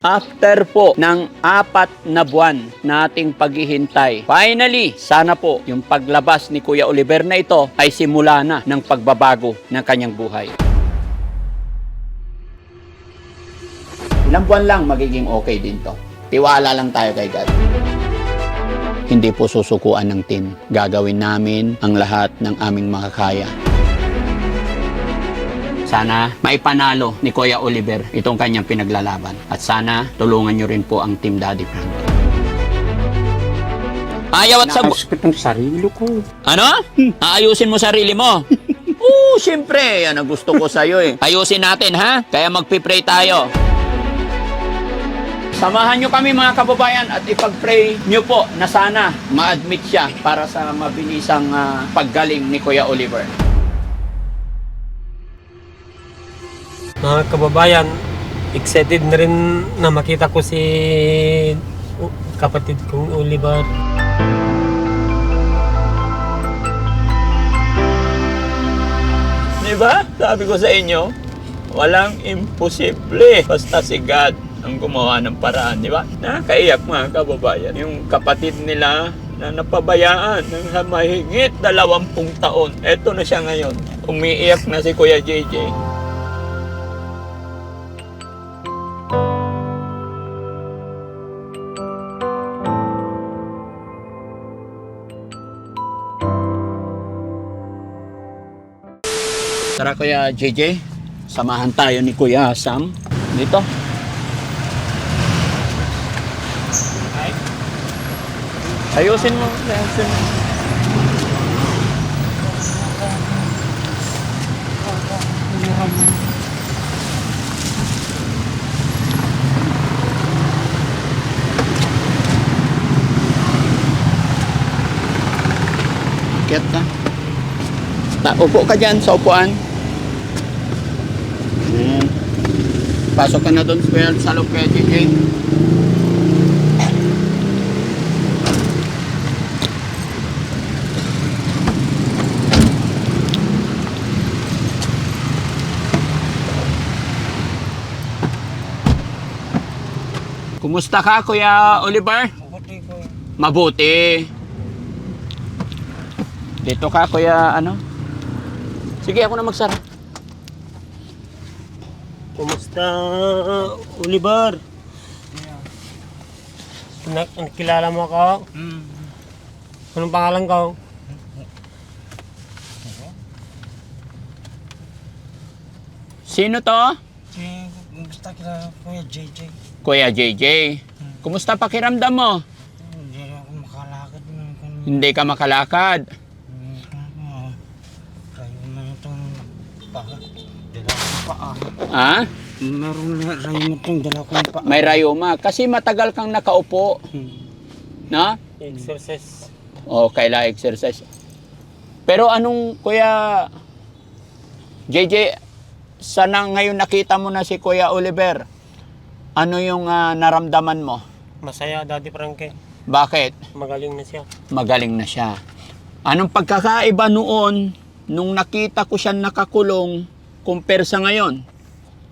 After po ng 4 na buwan nating paghihintay, finally, sana po yung paglabas ni Kuya Oliver na ito ay simula na ng pagbabago ng kanyang buhay. Ilang buwan lang magiging okay din to. Tiwala lang tayo kay God. Hindi po susukuan ng team. Gagawin namin ang lahat ng aming makakaya. Sana maipanalo ni Kuya Oliver itong kanyang pinaglalaban. At sana tulungan nyo rin po ang Team Daddy Frankie. Ayaw at Naayos ng sarili ko. Ano? Aayusin mo sarili mo? Oo, siyempre. Yan ang gusto ko sa'yo eh. Ayusin natin ha? Kaya magpipray tayo. Samahan nyo kami mga kababayan at ipag-pray nyo po na sana ma-admit siya para sa mabilisang paggaling ni Kuya Oliver. Mga kababayan, excited na rin na makita ko si kapatid kong Oliver. Diba? Sabi ko sa inyo, walang imposible. Basta si God ang gumawa ng paraan, di ba? Nakakaiyak mga kababayan. Yung kapatid nila na napabayaan ng mahigit 20 taon. Eto na siya ngayon. Umiiyak na si Kuya JJ. Tara Kuya JJ, samahan tayo ni Kuya Sam dito. Ayusin mo, ayusin mo. Kiyat ka. Upo ka dyan sa upuan. Ayan. Pasok ka na doon sa loob kaya JJ. Kumusta ka, Kuya Oliver? Mabuti ko. Mabuti. Dito ka, Kuya ano? Sige, ako na magsara. Kumusta, Oliver? Nakilala mo ako? Anong pangalan ko? Sino to? Gusto kita Kuya JJ. Kuya JJ. Kumusta pakiramdam mo? Hindi ako makalakad. Hindi ka makalakad. Rayo na itong paa. Dala kong paa. Ha? Meron na rayo na itong dala kong paa. May rayuma. Kasi matagal kang nakaupo. Na? Exercise. O, kailangan exercise. Pero anong, Kuya JJ, sana ngayon nakita mo na si Kuya Oliver? Ano yung naramdaman mo? Masaya, Daddy Frankie. Bakit? Magaling na siya. Magaling na siya. Anong pagkakaiba noon nung nakita ko siya nakakulong compare sa ngayon?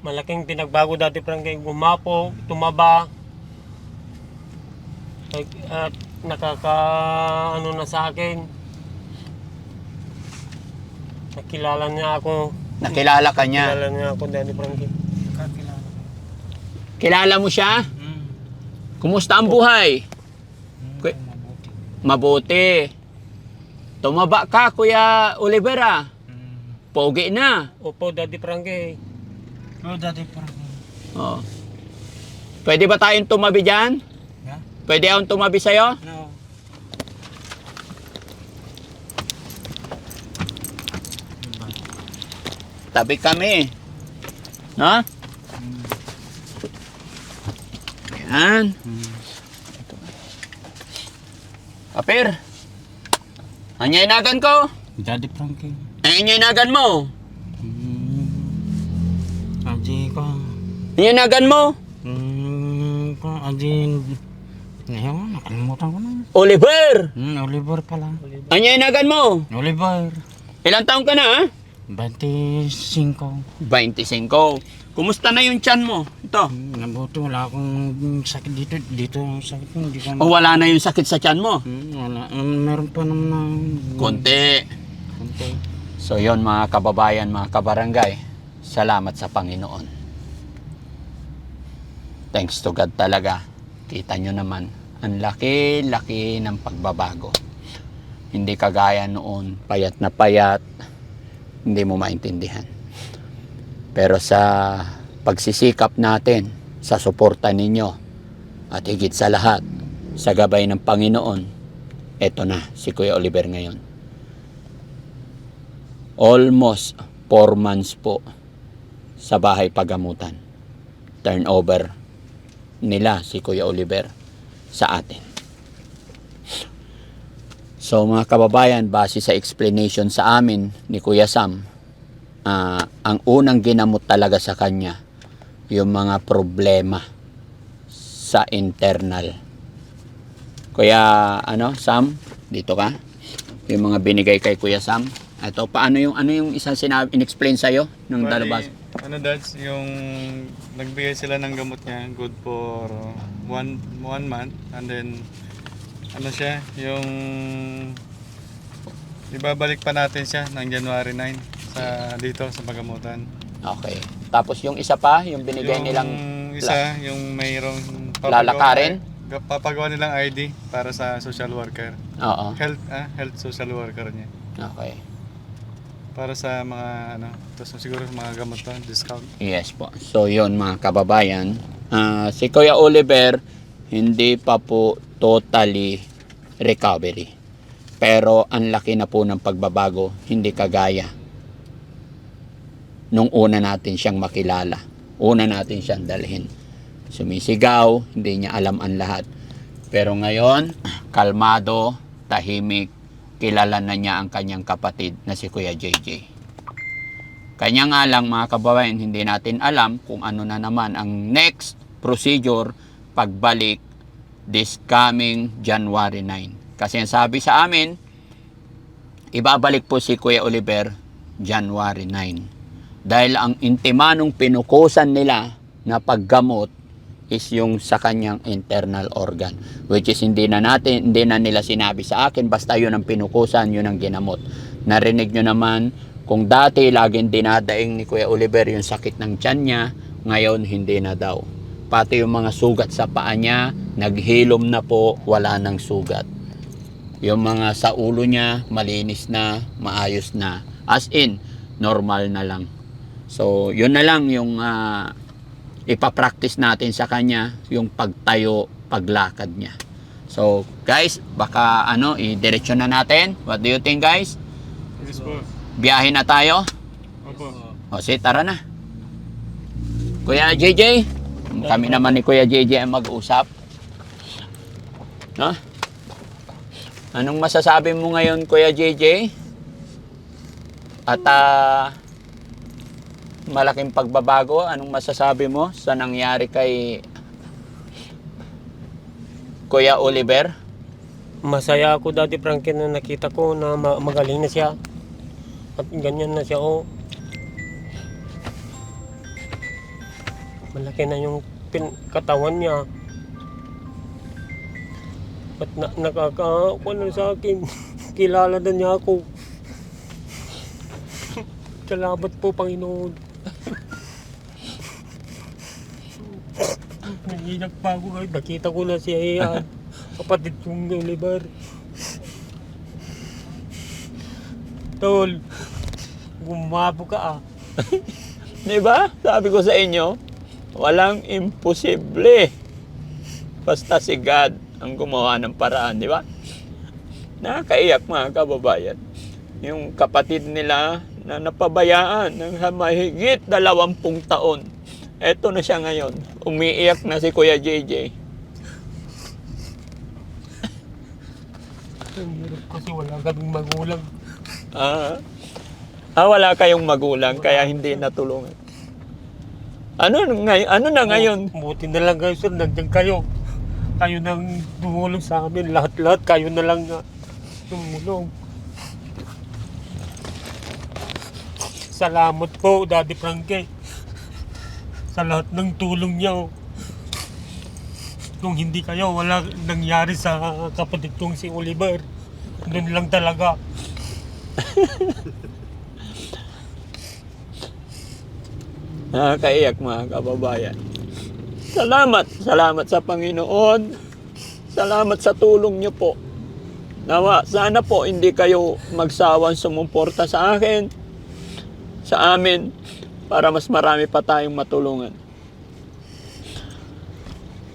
Malaking pinagbago, Daddy Frankie. Gumapo, tumaba. At ano na sa akin. Nakilala niya ako. Nakilala ka niya. Nakilala niya ako, Daddy Frankie. Kakilala. Kilala mo siya? Kumusta ang buhay? Mabuti. Mabuti. Tumaba ka, Kuya Olivera. Pogi na. Opo, Daddy Frankie. Oh, Daddy Frankie. Oh. Pwede ba tayong tumabi dyan? Yeah? Pwede akong tumabi sa'yo? No. Tabi kami. No? Yan. Kapir. Anyaynagan ko. Daddy Frankie. Anyaynagan mo. Aji ko. Anyaynagan mo. Aji. Ngayon, nakalimutan ko na. Oliver. Oliver pala. Anyaynagan mo. Oliver. Ilang taong ka na? 25. 25. Kumusta na yung tiyan mo? Ito. Nabuti, wala akong sakit dito. Dito ang sakit ko. Hindi ko O wala na yung sakit sa tiyan mo? Wala. Meron pa naman na... Konti. Konti. So yon mga kababayan, mga kabarangay, salamat sa Panginoon. Thanks to God talaga. Kita nyo naman, ang laki-laki ng pagbabago. Hindi kagaya noon, payat na payat, hindi mo maintindihan. Pero sa pagsisikap natin, sa suporta ninyo, at higit sa lahat, sa gabay ng Panginoon, eto na, si Kuya Oliver ngayon. Almost 4 months po sa bahay pagamutan. Turnover nila si Kuya Oliver sa atin. So mga kababayan, base sa explanation sa amin ni Kuya Sam, ang unang ginamot talaga sa kanya, yung mga problema sa internal. Kuya Sam, dito ka. Yung mga binigay kay Kuya Sam. Ito, ano yung isang sinabi, in-explain sa'yo ng dalabas? Dads, yung nagbigay sila ng gamot niya, good for one month, and then siya, yung ibabalik pa natin siya ng January 9 dito sa pagamutan. Okay. Tapos yung isa pa, yung binigay Yung nilang isa, yung mayroong lalakarin? papagawa nilang ID para sa social worker. Oo. Health social worker niya. Okay. Para sa mga tapos siguro sa mga gamot to, discount. Yes po. So yun mga kababayan, si Kuya Oliver hindi pa po totally recovery. Pero ang laki na po ng pagbabago, hindi kagaya nung una natin siyang makilala. Una natin siyang dalhin. Sumisigaw, hindi niya alam ang lahat. Pero ngayon, kalmado, tahimik, kilala na niya ang kanyang kapatid na si Kuya JJ. Kanya nga lang mga kababayan, hindi natin alam kung ano na naman ang next procedure pagbalik this coming January 9. Kasi ang sabi sa amin, ibabalik po si Kuya Oliver January 9. Dahil ang intimanong pinukusan nila na paggamot is yung sa kanyang internal organ, which is hindi na nila sinabi sa akin, basta yun ang pinukusan, yun ang ginamot. Narinig nyo naman, kung dati laging dinadaing ni Kuya Oliver yung sakit ng tiyan niya, ngayon hindi na daw. Pati yung mga sugat sa paa niya, naghilom na po, wala nang sugat. Yung mga sa ulo niya, malinis na, maayos na. As in, normal na lang. So, yun na lang yung ipapractice natin sa kanya, yung pagtayo, paglakad niya. So, guys, baka i-diretsyon na natin. What do you think, guys? Yes po. Biyahe na tayo? Opo. O, sige, tara na. Kuya JJ, kami naman ni Kuya JJ ang mag-usap. No? Anong masasabi mo ngayon, Kuya JJ? At malaking pagbabago, anong masasabi mo sa nangyari kay Kuya Oliver? Masaya ako Daddy Frankie na nakita ko na magaling na siya. At ganyan na siya, oh. Malaki na yung katawan niya. At nakakakuha na sa akin. Kilala na niya ako. Salamat po, Panginoon. Nanginak pa ako ngayon. Nakita ko na siya yan. Kapatid kong Oliver. Tol, gumabo ka ah. Diba? Sabi ko sa inyo, walang imposible. Basta si God ang gumawa ng paraan, di ba? Nakakaiyak mga kababayan. Yung kapatid nila na napabayaan ng mahigit 20 taon. Eto na siya ngayon. Umiiyak na si Kuya JJ. Ang hirap kasi wala kaming magulang. Wala kayong magulang kaya hindi natulungan. Ano na ngayon? Buti na lang kayo sir, nandiyan kayo. Kayo nang tumulong sa amin. Lahat-lahat kayo na lang tumulong. Salamat po, Daddy Frankie. sa lahat ng tulong niyo. Kung hindi kayo, wala nangyari sa kapatid kong si Oliver. Doon lang talaga. Nakakaiyak mga kababayan. Salamat sa Panginoon. Salamat sa tulong niyo po. Nawa, sana po hindi kayo magsawang sumuporta sa akin, sa amin, para mas marami pa tayong matulungan.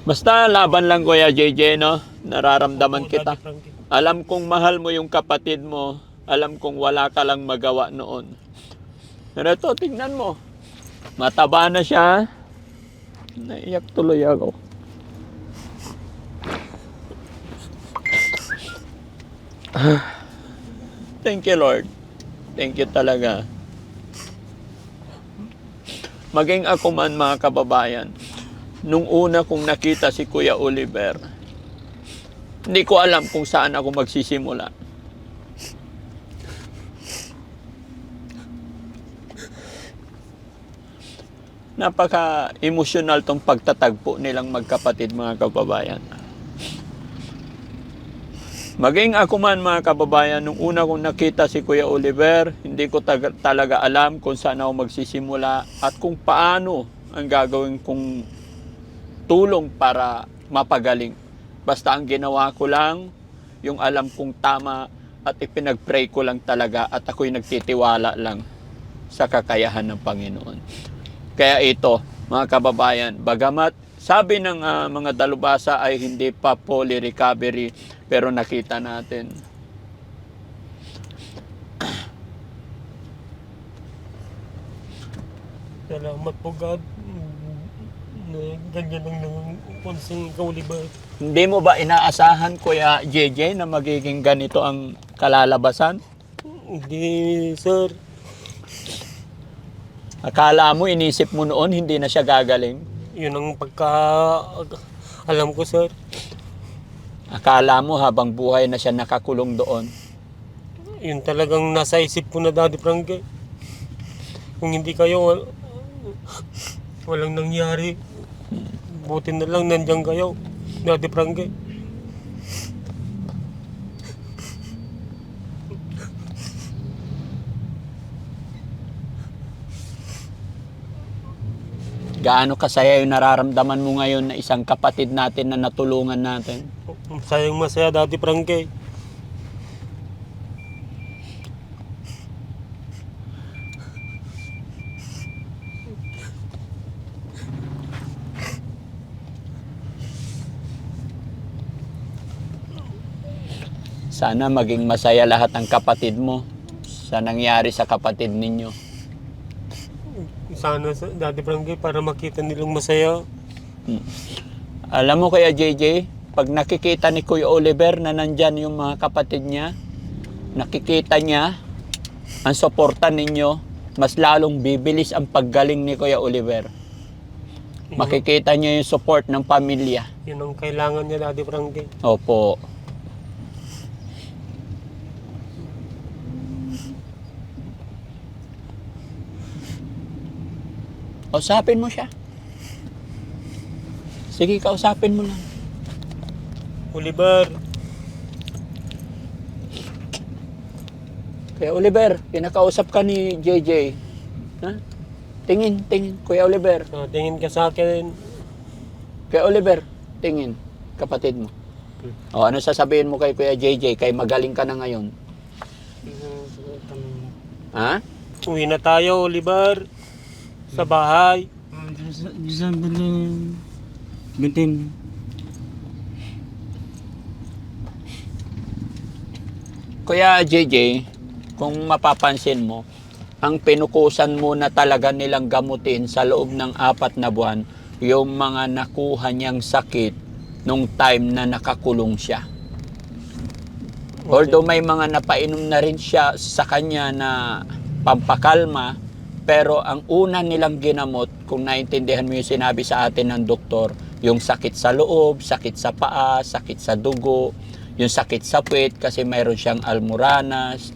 Basta laban lang, Kuya JJ, no? Nararamdaman kita. Alam kong mahal mo yung kapatid mo. Alam kong wala ka lang magawa noon. Pero ito, tingnan mo. Mataba na siya. Naiyak tuloy ako. Thank you, Lord. Thank you talaga. Maging ako man, mga kababayan, nung una kong nakita si Kuya Oliver, hindi ko alam kung saan ako magsisimula. Napaka-emosyonal tong pagtatagpo nilang magkapatid, mga kababayan. Maging ako man, mga kababayan, nung una kong nakita si Kuya Oliver, hindi ko talaga alam kung saan ako magsisimula at kung paano ang gagawin kong tulong para mapagaling. Basta ang ginawa ko lang, yung alam kong tama at ipinag-pray ko lang talaga at ako'y nagtitiwala lang sa kakayahan ng Panginoon. Kaya ito, mga kababayan, bagamat sabi ng mga dalubhasa ay hindi pa fully recovery, pero nakita natin. Salamat po, God. Na ganyan ang konseng Oliver. Hindi mo ba inaasahan, Kuya JJ, na magiging ganito ang kalalabasan? Hindi, sir. Akala mo, inisip mo noon, hindi na siya gagaling? Yun ang alam ko, sir. Akala mo habang buhay na siya nakakulong doon? Yun talagang nasa isip ko na, Daddy Frankie. Kung hindi kayo, walang nangyari. Buti na lang nandiyan kayo, Daddy Frankie. Gaano kasaya yung nararamdaman mo ngayon na isang kapatid natin na natulungan natin? Sayang masaya, Daddy Frankie. Sana maging masaya lahat ng kapatid mo sa nangyari sa kapatid ninyo. Sana, Daddy Frankie, para makita nilang masaya. Alam mo, Kuya JJ, pag nakikita ni Kuya Oliver na nandyan yung mga kapatid niya, nakikita niya ang suporta ninyo, mas lalong bibilis ang paggaling ni Kuya Oliver. Makikita niya yung support ng pamilya. Yun ang kailangan niya, Daddy Frankie. Opo. Kausapin mo siya. Sige, kausapin mo lang. Oliver, Kuya Oliver, pinakausap ka ni JJ. Ha? Tingin, Kuya Oliver. tingin ka sa akin. Kuya Oliver, tingin, kapatid mo. O, ano sasabihin mo kay Kuya JJ, kay magaling ka na ngayon? Ha? Uwi na tayo, Oliver. Sa bahay. Gantin. Kuya JJ, kung mapapansin mo, ang pinukusan muna talaga nilang gamutin sa loob ng 4 na buwan, yung mga nakuha niyang sakit nung time na nakakulong siya. Although may mga napainom na rin siya sa kanya na pampakalma, pero ang una nilang ginamot, kung naintindihan mo yung sinabi sa atin ng doktor, yung sakit sa loob, sakit sa paa, sakit sa dugo, yung sakit sa puwet kasi mayroon siyang almoranas.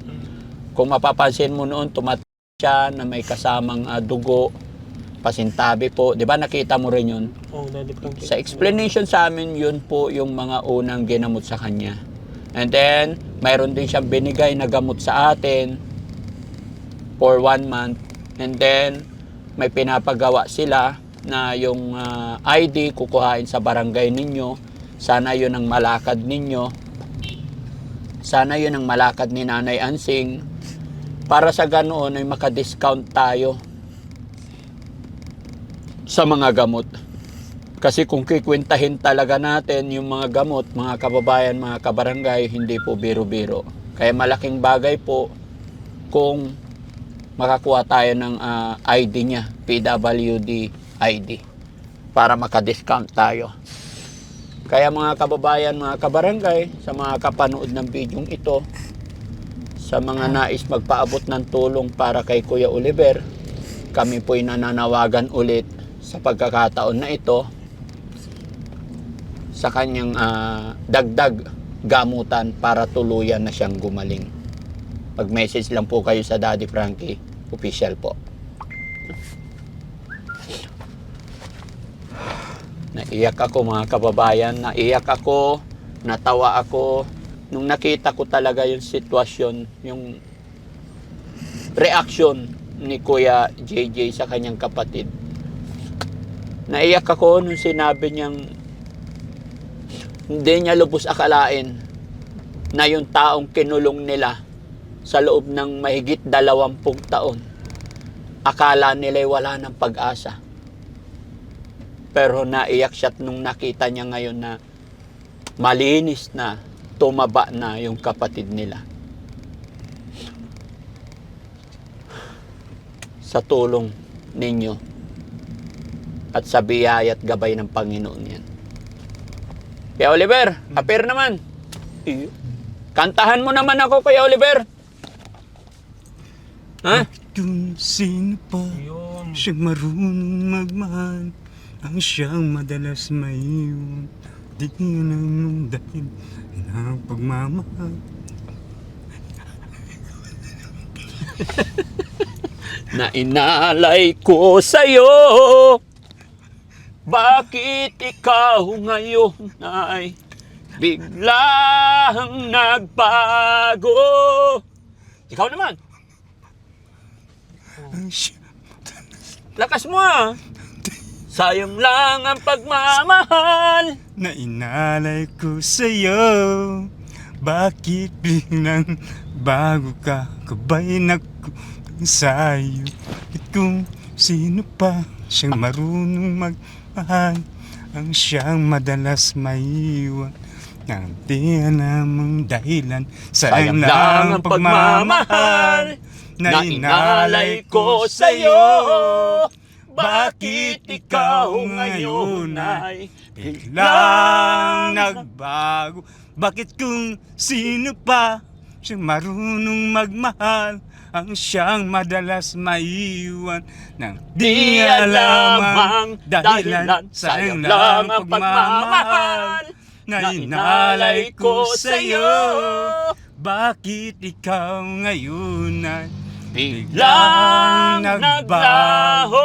Kung mapapansin mo noon, tumatay siya na may kasamang dugo. pasintabi po. Di ba nakita mo rin yun? Oh, Daddy Frankie. Sa explanation sa amin, yun po yung mga unang ginamot sa kanya. And then, mayroon din siyang binigay na gamot sa atin for 1 month. And then, may pinapagawa sila na yung ID kukuhain sa barangay ninyo. Sana yun ang malakad ninyo. Sana yun ang malakad ni Nanay Ansing. Para sa ganoon ay makadiscount tayo sa mga gamot. Kasi kung kikwentahin talaga natin yung mga gamot, mga kababayan, mga kabarangay, hindi po biro-biro. Kaya malaking bagay po kung makakuha tayo ng ID niya, PWD ID, para makadiscount tayo. Kaya mga kababayan, mga kabarangay, sa mga kapanood ng video ito, sa mga nais magpaabot ng tulong para kay Kuya Oliver, kami po'y nananawagan ulit sa pagkakataon na ito sa kanyang dagdag gamutan para tuluyan na siyang gumaling. Mag-message lang po kayo sa Daddy Frankie official po. Naiyak ako mga kababayan, naiyak ako, natawa ako nung nakita ko talaga yung sitwasyon, yung reaksyon ni Kuya JJ sa kanyang kapatid. Naiyak ako nung sinabi niyang hindi niya lubos akalain na yung taong kinulong nila sa loob ng mahigit 20 taon, akala nila'y wala ng pag-asa. Pero naiyak siya nung nakita niya ngayon na malinis na, tumaba na yung kapatid nila. Sa tulong ninyo at sa biyaya at gabay ng Panginoon yan. Kuya Oliver, appear naman. Kantahan mo naman ako, Kuya Oliver. Ha? Kung sino pa Yun. siyang marunong magmahal, ang siyang madalas maiwan, di na nung dahil ng pagmamahal. Na inalay ko sa'yo, bakit ikaw ngayon ay biglang nagbago? Ikaw naman. Ang siyang Lakas mo ah. Sayang lang ang pagmamahal. na inalay ko sa'yo, bakit biglang bago ka kabay nagkutang sa'yo? At kung sino pa siyang marunong magmahal, ang siyang madalas maiwan, nang di alamang dahilan. Sayang lang ang pagmamahal na inalay ko sa'yo, bakit ikaw ngayon ay biglang nagbago? Bakit kung sino pa siyang marunong magmahal, ang siyang madalas maiwan, nang di alamang dahilan. Sayang lang ang pagmamahal na inalay ko sa'yo, bakit ikaw ngayon ay biglang nagbaho?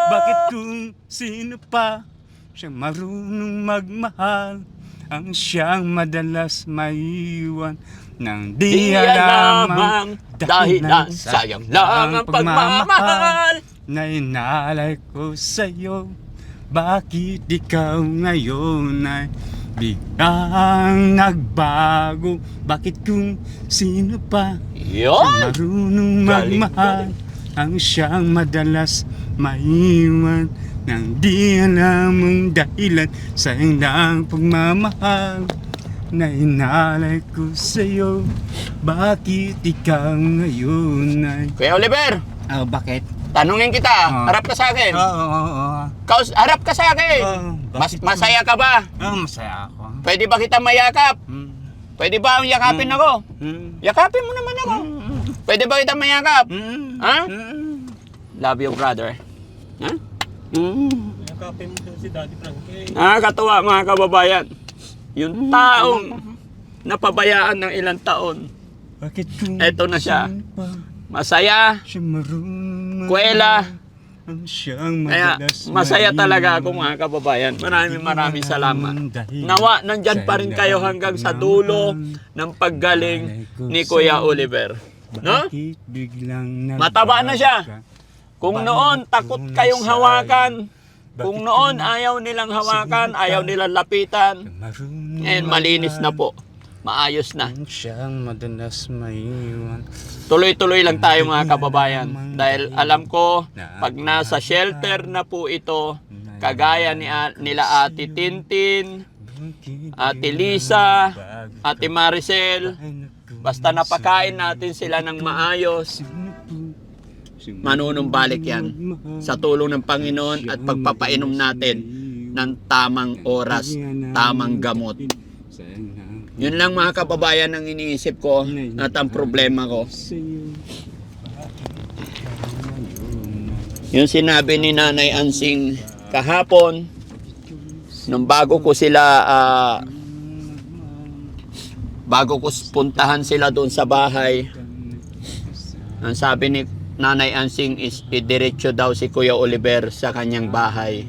Bakit kung sino pa siyang marunong magmahal, ang siyang madalas maiwan, nang di alamang dahilan. Sayang lang ang pagmamahal na inalay ko sa'yo, bakit ikaw ngayon ay biglang nagbago? Bakit kung sino pa Yun. marunong magmahal, ang siyang madalas maiwan, nang di alamang dahilan. Sayang lang pagmamahal na inalay ko sa'yo, bakit ikaw ngayon ay... Kuya Oliver, bakit? tanungin kita. Harap ka sa akin. Oo. Harap ka sa akin. Masaya ka ba? Masaya ako. Pwede ba kita mayakap? Pwede ba ang yakapin ako? Yakapin mo naman ako. Pwede ba kita mayakap? Ha? Love you, brother. Ha? Yakapin mo si Daddy Frankie. Nakakatuwa mga kababayan. Yung taong napabayaan ng ilang taon, Bakit kung eto na siya. sino pa Masaya, siya marunong kwela, ang siyang Kaya madalas masaya talaga ako maiwan. mga kababayan. Maraming salamat. Dahil Nawa, nandyan pa rin kayo hanggang sa dulo ng paggaling ni Kuya Oliver. No? Bakit biglang Mataba na siya. Kung noon takot kayong hawakan, kung noon ayaw nilang hawakan, ayaw nilang lapitan, ngayon malinis na po. Maayos na. Ang siyang madalas maiwan. Tuloy-tuloy lang tayo mga kababayan. Dahil alam ko, pag nasa shelter na po ito, kagaya nila Ate Tintin, Ate Lisa, Ate Maricel, basta napakain natin sila ng maayos, manunumbalik yan sa tulong ng Panginoon at pagpapainom natin ng tamang oras, tamang gamot. Yun lang mga kababayan ang iniisip ko at ang problema ko. Yung sinabi ni Nanay Ansing kahapon, nung bago ko puntahan sila doon sa bahay, ang sabi ni Nanay Ansing is idiretso daw si Kuya Oliver sa kanyang bahay.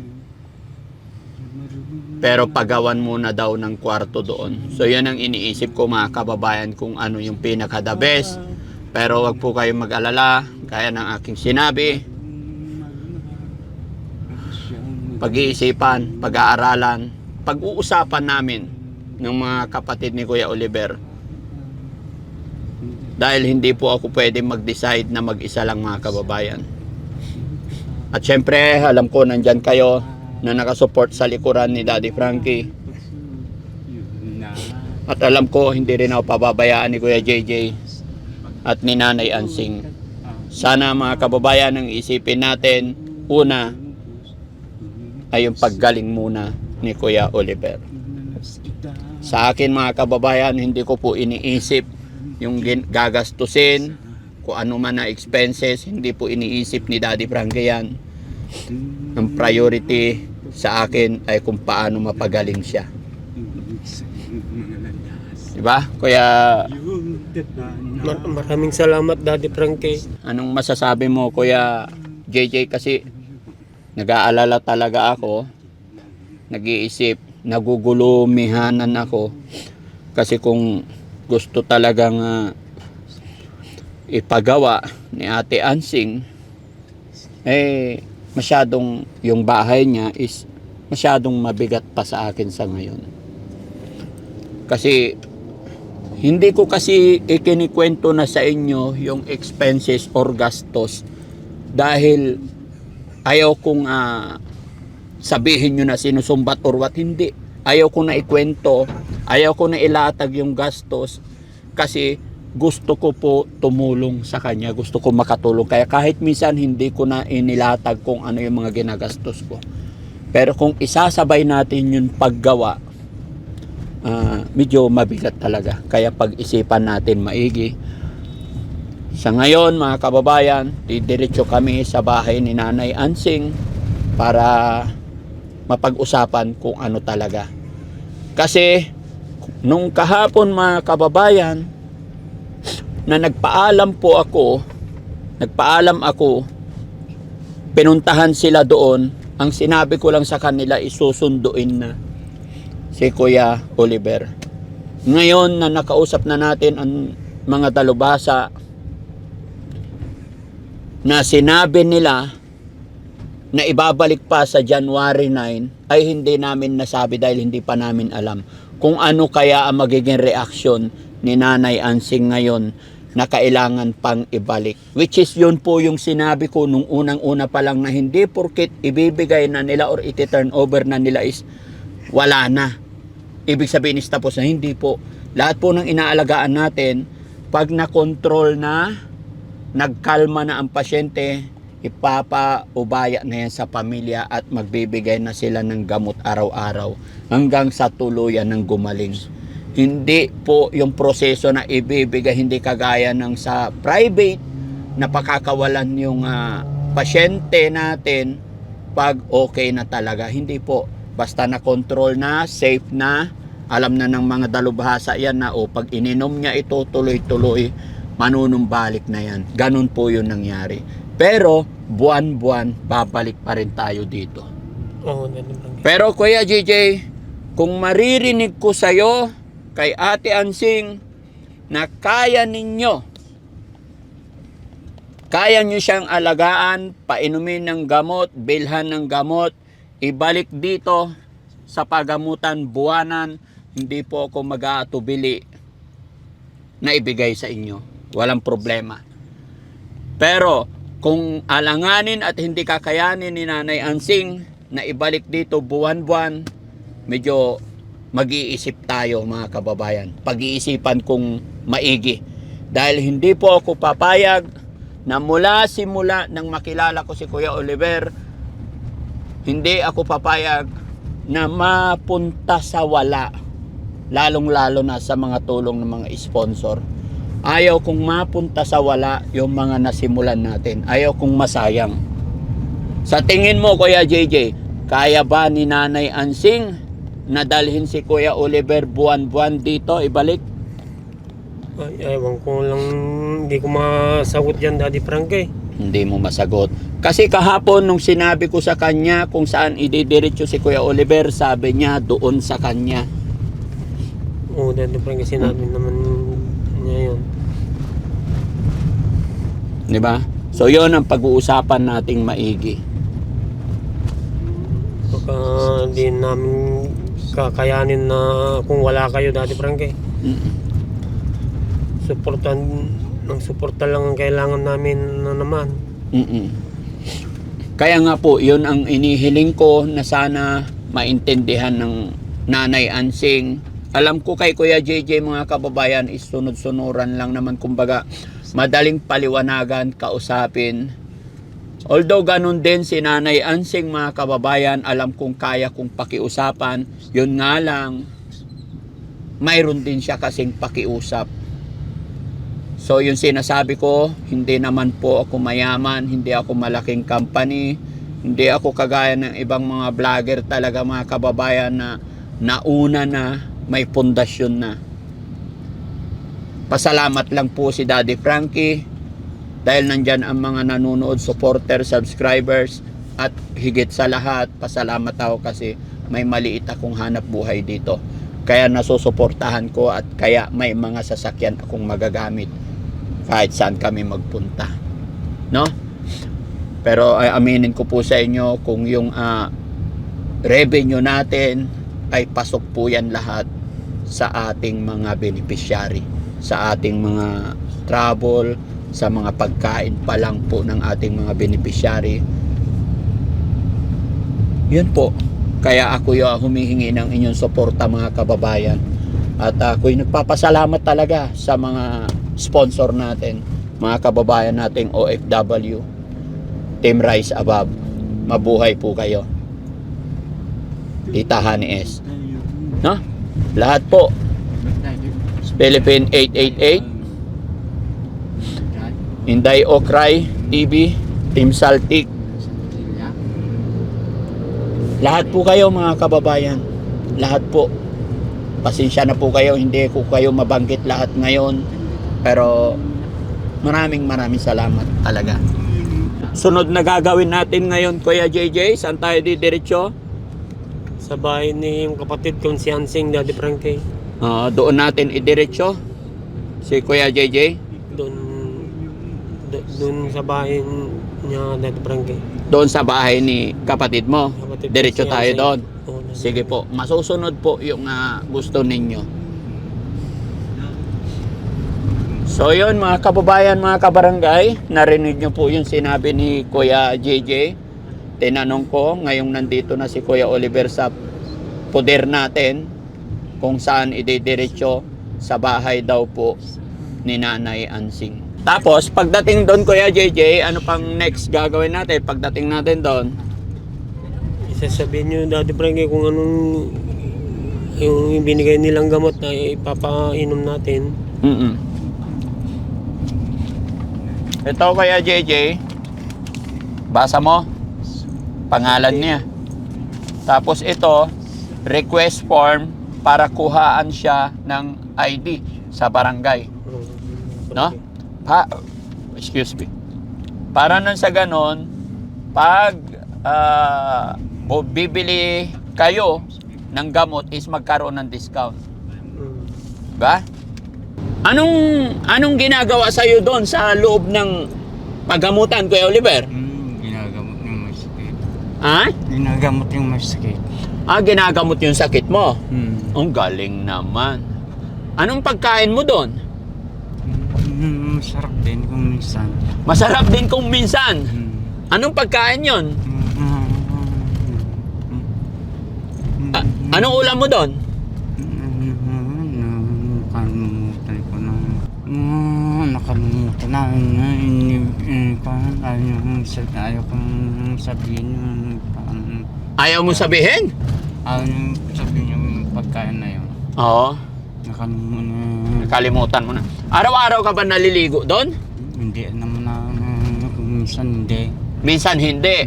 Pero pagawan muna daw ng kwarto doon. So yan ang iniisip ko mga kababayan kung ano yung pinaka the best. Pero wag po kayong mag-alala. Kaya ng aking sinabi, pag-iisipan, pag-aaralan, pag-uusapan namin ng mga kapatid ni Kuya Oliver. Dahil hindi po ako pwede mag-decide na mag-isa lang mga kababayan. At syempre, alam ko nandyan kayo na nakasupport sa likuran ni Daddy Frankie. At alam ko, hindi rin ako pababayaan ni Kuya JJ at ni Nanay Ansing. Sana mga kababayan, ang isipin natin, una, ay yung paggaling muna ni Kuya Oliver. Sa akin mga kababayan, hindi ko po iniisip yung gagastusin, kung ano man na expenses, hindi po iniisip ni Daddy Frankie yan. Ang priority sa akin ay kung paano mapagaling siya. Diba? Kuya, Maraming salamat, Daddy Frankie. anong masasabi mo, Kuya JJ? Kasi nag-aalala talaga ako, nag-iisip, nagugulumihanan ako. Kasi kung gusto talagang ipagawa ni Ate Ansing, masyadong yung bahay niya is masyadong mabigat pa sa akin sa ngayon. Kasi hindi ko kasi ikinikwento na sa inyo yung expenses or gastos dahil ayaw kong sabihin nyo na sinusumbat or what. Hindi. Ayaw ko na ikwento, ayaw ko na ilatag yung gastos kasi gusto ko po tumulong sa kanya, gusto ko makatulong. Kaya kahit minsan hindi ko na inilatag kung ano yung mga ginagastos ko. Pero kung isasabay natin yung paggawa, medyo mabigat talaga. Kaya pag-isipan natin maigi. Sa ngayon mga kababayan, didiretso kami sa bahay ni Nanay Ansing para mapag-usapan kung ano talaga. Kasi nung kahapon mga kababayan, na nagpaalam ako, pinuntahan sila doon, ang sinabi ko lang sa kanila isusunduin na si Kuya Oliver. Ngayon na nakausap na natin ang mga dalubhasa, na sinabi nila na ibabalik pa sa January 9, ay hindi namin nasabi dahil hindi pa namin alam kung ano kaya ang magiging reaksyon ni Nanay Ansing ngayon na kailangan pang ibalik. Which is yun po yung sinabi ko nung unang-una pa lang na hindi porket ibibigay na nila or iti-turn over na nila is wala na. Ibig sabihin is tapos na. Hindi po. Lahat po ng inaalagaan natin, pag na-control na, nagkalma na ang pasyente, ipapaubaya na yan sa pamilya at magbibigay na sila ng gamot araw-araw hanggang sa tuluyan ng gumaling. Hindi po yung proseso na ibibigay, hindi kagaya ng sa private na pakakawalan yung pasyente natin pag okay na talaga. Hindi po. Basta na control na, safe na, alam na ng mga dalubhasa yan na pag ininom niya ito tuloy-tuloy, manunumbalik na yan. Ganun po yung nangyari. Pero buwan-buwan, babalik pa rin tayo dito. Oo, Daddy Frankie. Pero Kuya JJ, kung maririnig ko sa'yo, kay Ate Ansing, na kaya nyo siyang alagaan, painumin ng gamot, bilhan ng gamot, ibalik dito sa pagamutan buwanan, hindi po ako mag-aatubili na ibigay sa inyo. Walang problema. Pero kung alanganin at hindi kakayanin ni Nanay Ansing na ibalik dito buwan-buwan, medyo mag-iisip tayo mga kababayan. Pag-iisipan kong maigi. Dahil hindi po ako papayag na mula simula nang makilala ko si Kuya Oliver, hindi ako papayag na mapunta sa wala. Lalong-lalo na sa mga tulong ng mga sponsor. Ayaw kong mapunta sa wala yung mga nasimulan natin. Ayaw kong masayang. Sa tingin mo, Kuya JJ, kaya ba ni Nanay Ansing na dalhin si Kuya Oliver buwan-buwan dito, ibalik? Ay, ewan ko lang, hindi ko masagot yan, Daddy Frankie. Hindi mo masagot. Kasi kahapon nung sinabi ko sa kanya kung saan ididiretso si Kuya Oliver, sabi niya doon sa kanya. Oo, Daddy Frankie, sinabi naman niya yun. Di ba? So yon ang pag-uusapan nating maigi. Baka di namin kakayanin na kung wala kayo, Daddy Frankie. Suporta lang ang kailangan namin na naman. Kaya nga po, yun ang inihiling ko na sana maintindihan ng Nanay Ansing. Alam ko kay Kuya JJ mga kababayan, isunod-sunuran lang naman, kumbaga madaling paliwanagan, kausapin. Although ganun din si Nanay Ansing mga kababayan, alam kong kaya kong pakiusapan. Yun nga lang, mayroon din siya kasing pakiusap. So yung sinasabi ko, hindi naman po ako mayaman, hindi ako malaking company, hindi ako kagaya ng ibang mga vlogger talaga mga kababayan na nauna na, may pundasyon na. Pasalamat lang po si Daddy Frankie dahil nandyan ang mga nanonood, supporter, subscribers, at higit sa lahat, pasalamat ako kasi may maliit akong hanap buhay dito. Kaya nasusuportahan ko at kaya may mga sasakyan akong magagamit kahit saan kami magpunta, no? Pero ay aminin ko po sa inyo, kung yung revenue natin ay pasok po yan lahat sa ating mga beneficiary, sa ating mga travel, sa mga pagkain pa lang po ng ating mga beneficiary. Yun po, kaya ako yung humihingi ng inyong suporta mga kababayan. At ako'y nagpapasalamat talaga sa mga sponsor natin, mga kababayan nating OFW, Team Rise Above. Mabuhay po kayo. Tita Honey S. No? Lahat po. Philippine 888, Inday Okray TV, Team Saltik. Lahat po kayo mga kababayan. Lahat po. Pasensya na po kayo, hindi ko kayo mabanggit lahat ngayon. Pero maraming salamat talaga. Sunod na gagawin natin ngayon, Kuya JJ, saan tayo didiretso? Sa bahay ni yung kapatid kong si Ansing, Daddy Frankie. Doon natin idiretso si Kuya JJ. Doon sa bahay niya, Daddy Frankie. Doon sa bahay ni kapatid mo. Kapatid Diretso ko si tayo Ansing. doon. Oo, Daddy Sige po, masusunod po yung gusto ninyo. So yun mga kababayan, mga kabarangay, narinig nyo po yung sinabi ni Kuya JJ. Tinanong ko, ngayong nandito na si Kuya Oliver sa poder natin, kung saan ididiretso sa bahay daw po ni Nanay Ansing. Tapos pagdating doon, Kuya JJ, ano pang next gagawin natin pagdating natin doon? Isasabihin nyo, Daddy Frankie, kung anong yung binigay nilang gamot na ipapainom natin. Ito Kuya JJ, basa mo, pangalan niya. Tapos ito, request form para kuhaan siya ng ID sa barangay. No? Excuse me. Para nun sa ganon, pag bibili kayo ng gamot is magkaroon ng discount. Ba? Anong ginagawa sa iyo doon sa loob ng paggamutan, Kuya Oliver? Ginagamot yung may sakit. Ha? Ginagamot yung may sakit. Ginagamot yung sakit mo. Mm. Ang galing naman. Anong pagkain mo doon? Masarap din kung minsan. Masarap din kung minsan. Mm. Anong pagkain yon? Anong ulam mo doon? Nakalimutan ko na. Nakalimutan na. Ayaw kong sabihin yung Ayaw mo sabihin? ayaw yung sabihin yung pagkain na yun. Oo. Nakalimutan. Nakalimutan mo na. Araw-araw ka ba naliligo doon? Hindi naman na kung minsan hindi. Minsan hindi.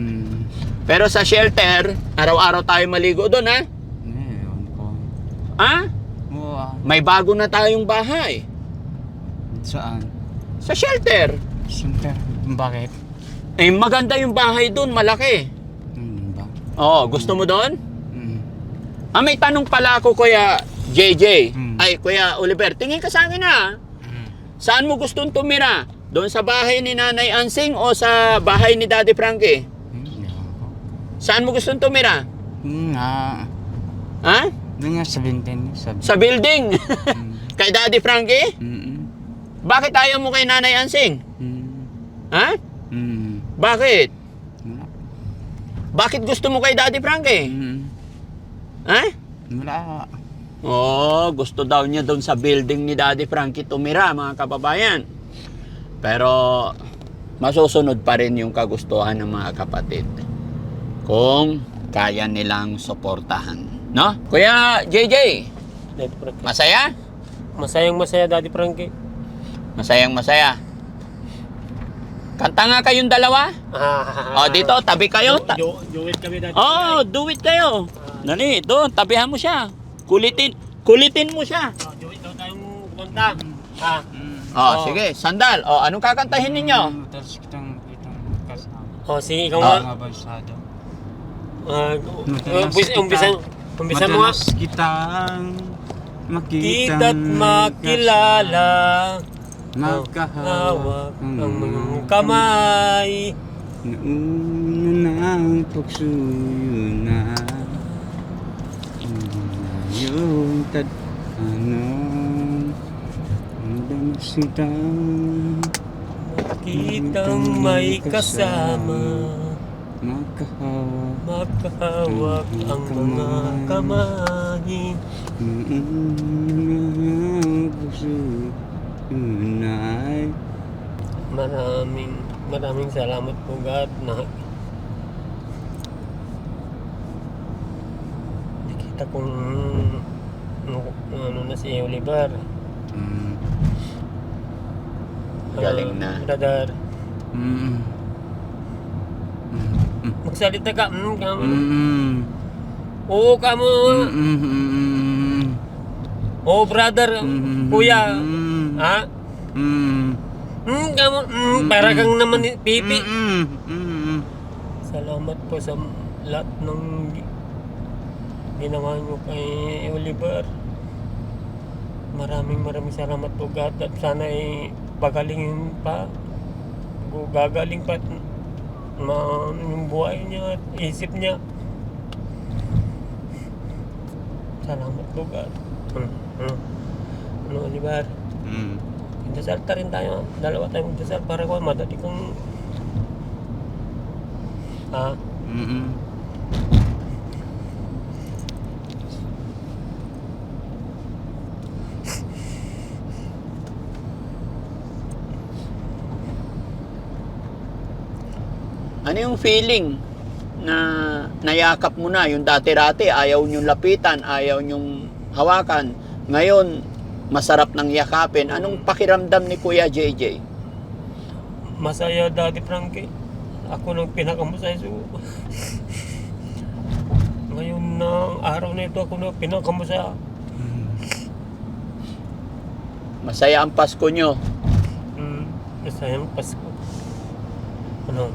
Pero sa shelter, araw-araw tayo maligo doon, ha? Ewan ko. Ha? Oo, May bago na tayong bahay. saan? Sa shelter. Siyempre, bakit? Eh, maganda yung bahay doon, malaki. Ba? Oo, gusto mo doon? Mm. May tanong pala ako, Kuya JJ. Mm. Ay, Kuya Oliver, tingin ka sa akin, ha? Saan mo gustong tumira? Doon sa bahay ni Nanay Ansing o sa bahay ni Daddy Frankie? Saan mo gustong tumira? Ha? Doon nga sa Binten. Sa building. Kay Daddy Frankie? Bakit ayaw mo kay Nanay Ansing? Ha? Bakit? Bakit gusto mo kay Daddy Frankie? Ha? Wala. Oh, gusto daw niya doon sa building ni Daddy Frankie tumira, mga kababayan. Pero masusunod pa rin yung kagustuhan ng mga kapatid kung kaya nilang suportahan, no? Kuya JJ, Daddy Frankie. masaya? Masayang masaya, Daddy Frankie. Masayang masaya. Kanta nga kayong dalawa. Dito, tabi kayo. Do it kami, Daddy. Do it kayo. Dali, doon, tabihan mo siya. Kulitin mo siya. Do it daw tayong kumanta. Sige, sandal. Anong kakantahin ninyo? Matalas kitang kasama. Sige, ikaw nga. Mga balsado. Umpisan mo nga. Madalas kitang makita Kita't makilala, magkahawak ang mga kamay. Nauna ng pagsuyo na yung tadhanong madalas kitang Kitang may kasama, magkahawak magkahawak ang mga kamay. ng pagsuyo na Maraming salamat po, God, na nakita kong ano na si Oliver. Galing na. Brother, magsalita ka. Oo, kamo. Oo, brother. Kuya. Ha? Kamo. Para kang naman pipi. Salamat po sa lahat ng ginawa nyo kay Oliver. Maraming salamat po, God. At sana ay pagalingin pa. Gagaling pa yung buhay niya at isip niya. Salamat po, God. Ano, Oliver? Magdasal ta rin tayo. Dalawa tayong magdasal para ko madali kong... Ano yung feeling na nayakap mo na yung dati-rati, ayaw nyong lapitan, ayaw nyong hawakan. Ngayon, masarap nang yakapin. Anong pakiramdam ni Kuya JJ? Masaya, Daddy Frankie. Ako nang pinakamasaya. Ngayon na araw na ito, ako na pinakamasaya. Masaya ang Pasko nyo. Masaya ang Pasko. Ano?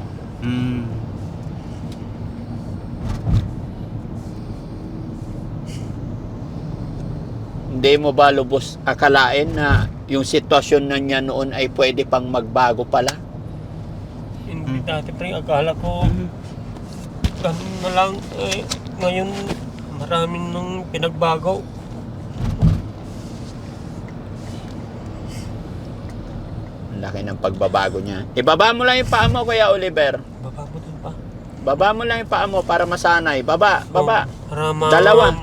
Hindi mo ba lubos akalain na yung sitwasyon na niya noon ay pwede pang magbago pala? Hindi dati pre, akala ko ganun na lang. Ngayon maraming nang pinagbago. Ang laki ng pagbabago niya. Ibaba mo lang yung paa mo, Kuya Oliver. Baba mo dun pa. Baba mo lang yung paa mo para masanay. Baba. Para Dalawa.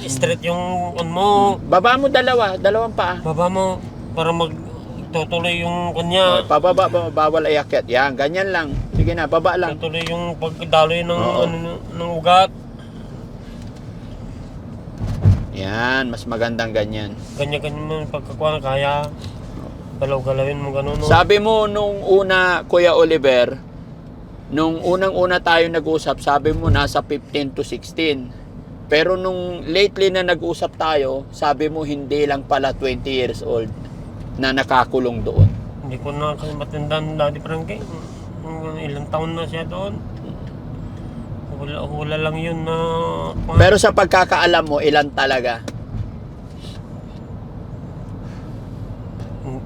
straight yung mo. Baba mo dalawang paa. Baba mo para tutuloy yung kanya. Pababa, bawal ayakyat. Yan, ganyan lang. Sige na, baba lang. Tutuloy yung pagdaloy ng Oo. ng ugat. Yan, mas magandang ganyan. Ganyan-ganyan mo yung pagkakuha kaya. Galaw-galawin mo ganun. No? Sabi mo nung una, Kuya Oliver, nung unang-una tayo nag-usap, sabi mo nasa 15 to 16. Pero nung lately na nag-usap tayo, sabi mo hindi lang pala 20 years old na nakakulong doon. Hindi ko na kasi matandaan dati Frankie. Ilang taon na siya doon. Hula lang yun na... Pero sa pagkakaalam mo, ilan talaga?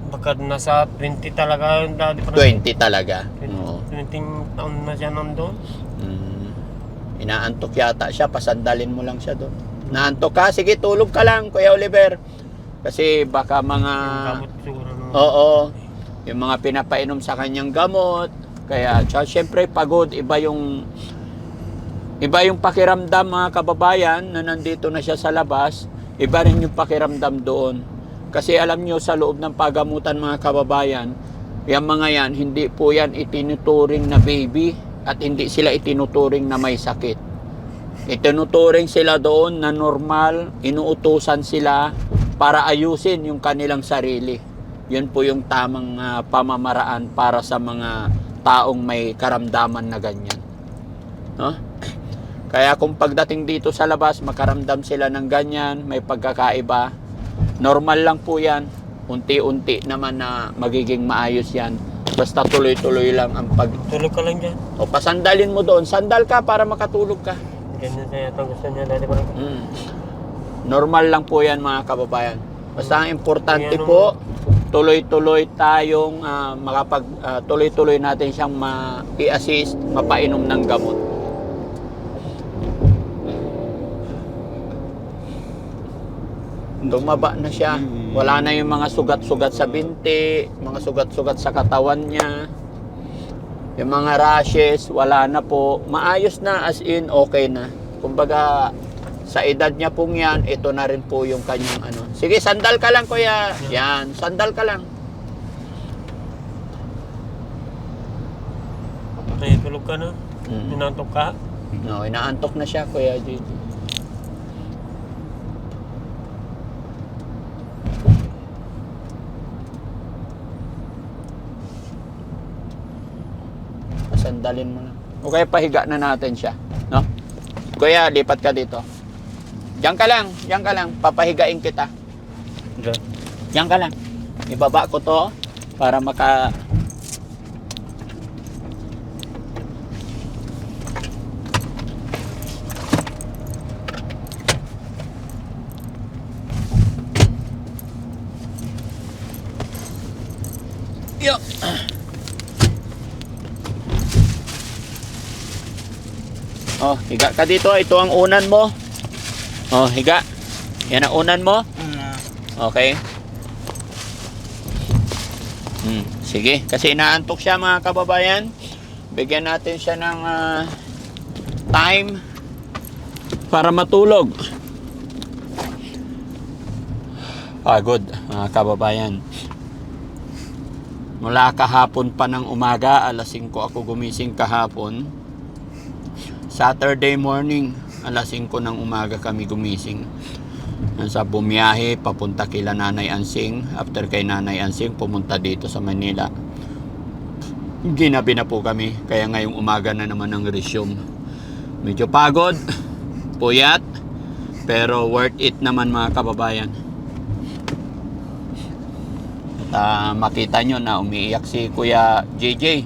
Baka nasa 20 talaga yun dati Frankie. 20 talaga. Oo. 20 taon na siya nandun. Inaantok yata siya, pasandalin mo lang siya doon. Naantok ka? Sige, tulog ka lang, Kuya Oliver. Kasi baka mga... Gamot siguro. No? Oo. Yung mga pinapainom sa kanyang gamot. Kaya, syempre, pagod. Iba yung pakiramdam, mga kababayan, na nandito na siya sa labas. Iba rin yung pakiramdam doon. Kasi alam nyo, sa loob ng pagamutan, mga kababayan, yung mga yan, hindi po yan itinuturing na baby at hindi sila itinuturing na may sakit. Itinuturing sila doon na normal, inuutusan sila para ayusin yung kanilang sarili. Yun po yung tamang pamamaraan para sa mga taong may karamdaman na ganyan. No? Kaya kung pagdating dito sa labas, makaramdam sila ng ganyan, may pagkakaiba, normal lang po yan. Unti-unti naman na magiging maayos yan. Basta tuloy-tuloy lang ang Tulog ka lang dyan. O pasandalin mo doon. Sandal ka para makatulog ka. Ganyan kaya itong gusto niya dati Frankie. Normal lang po yan, mga kababayan. Basta ang importante Yan, po, tuloy-tuloy tayong tuloy-tuloy natin siyang i-assist, mapainom ng gamot. Tumaba na siya. Wala na yung mga sugat-sugat sa binti, mga sugat-sugat sa katawan niya. Yung mga rashes, wala na po. Maayos na, as in, okay na. Kumbaga, sa edad niya pong yan, ito na rin po yung kanyang ano. Sige, sandal ka lang, kuya. Yan, sandal ka lang. Ay, tulog ka na. Inantok ka. No, inaantok na siya, kuya JJ. Sandalin mo lang. O kaya pahiga na natin siya, no? Kuya, lipat ka dito. Diyan ka lang, papahigain kita. Diyan ka lang. Ibaba ko to para maka... Yo! Oh, higa ka dito. Ito ang unan mo. Oh, higa. Yan ang unan mo. Okay. Sige. Kasi inaantok siya, mga kababayan. Bigyan natin siya ng time para matulog. Pagod, mga kababayan. Mula kahapon pa ng umaga, alas 5 ako gumising kahapon. Saturday morning, alas 5 ng umaga kami gumising. Sa bumiyahe, papunta kila Nanay Ansing. After kay Nanay Ansing, pumunta dito sa Manila. Ginabi na po kami, kaya ngayong umaga na naman ang resume. Medyo pagod, puyat, pero worth it naman, mga kababayan. At makita nyo na umiiyak si Kuya JJ.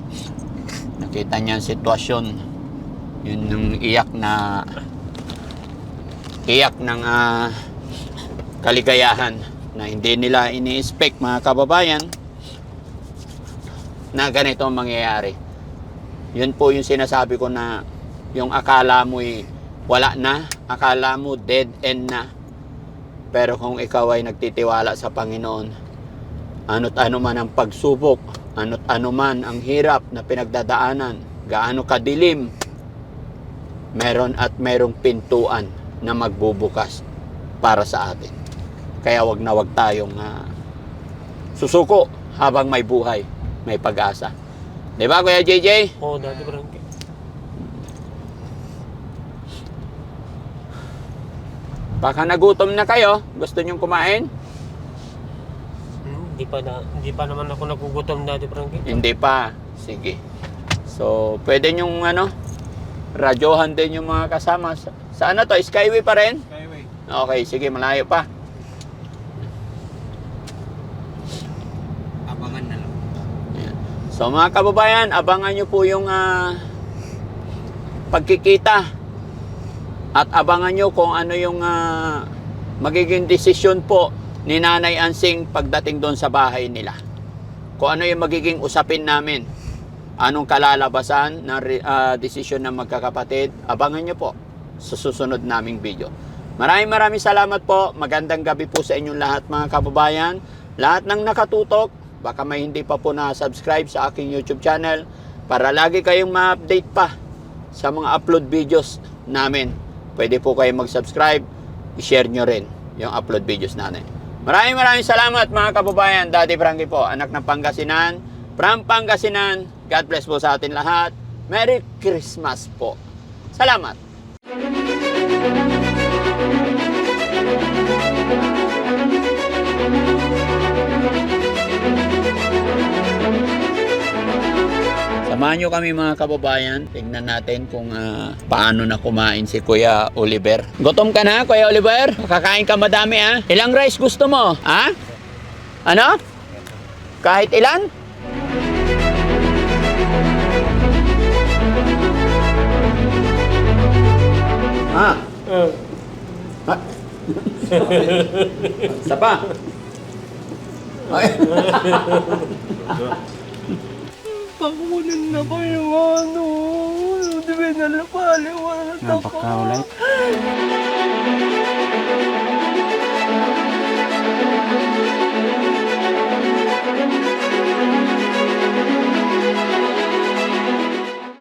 Nakita niya ang sitwasyon. Yun yung iyak ng kaligayahan na hindi nila ini-expect mga kababayan na ganito ang mangyayari. Yun po yung sinasabi ko na yung akala mo'y wala na, akala mo dead end na. Pero kung ikaw ay nagtitiwala sa Panginoon, ano't ano man ang pagsubok, ano't ano man ang hirap na pinagdadaanan, gaano kadilim, meron at merong pintuan na magbubukas para sa atin. Kaya wag na wag tayong susuko habang may buhay, may pag-asa. Di ba, Kuya JJ? Oo, Daddy Frankie. Baka nagutom na kayo. Gusto nyong kumain? Hindi pa naman ako nagugutom, Daddy Frankie. Hindi pa. Sige. So, pwede nyong radyohan din yung mga kasama. Sa ano to? Skyway pa rin? Skyway. Okay, sige. Malayo pa. Abangan na lang. Ayan. So, mga kababayan, abangan nyo po yung pagkikita. At abangan nyo kung ano yung magiging desisyon po ni Nanay Ansing pagdating doon sa bahay nila. Kung ano yung magiging usapin namin. Anong kalalabasan ng desisyon ng magkakapatid. Abangan nyo po sa susunod naming video. Maraming salamat po. Magandang gabi po sa inyong lahat mga kababayan. Lahat ng nakatutok, baka may hindi pa po na-subscribe sa aking YouTube channel para lagi kayong ma-update pa sa mga upload videos namin. Pwede po kayong mag-subscribe, i-share nyo rin yung upload videos natin. Maraming salamat mga kababayan. Daddy Frankie po, anak ng Pangasinan, from Pangasinan. God bless po sa atin lahat. Merry Christmas po. Salamat. Samahan nyo kami mga kababayan. Tingnan natin kung paano na kumain si Kuya Oliver. Gutom ka na, Kuya Oliver? Kakain ka madami ha? Ilang rice gusto mo? Ha? Ano? Kahit ilan? Ha? Ha? Isa pa? Ay. Pakunin na ko yung ano. Di ba nalapaliwanag ako? Napakaulit.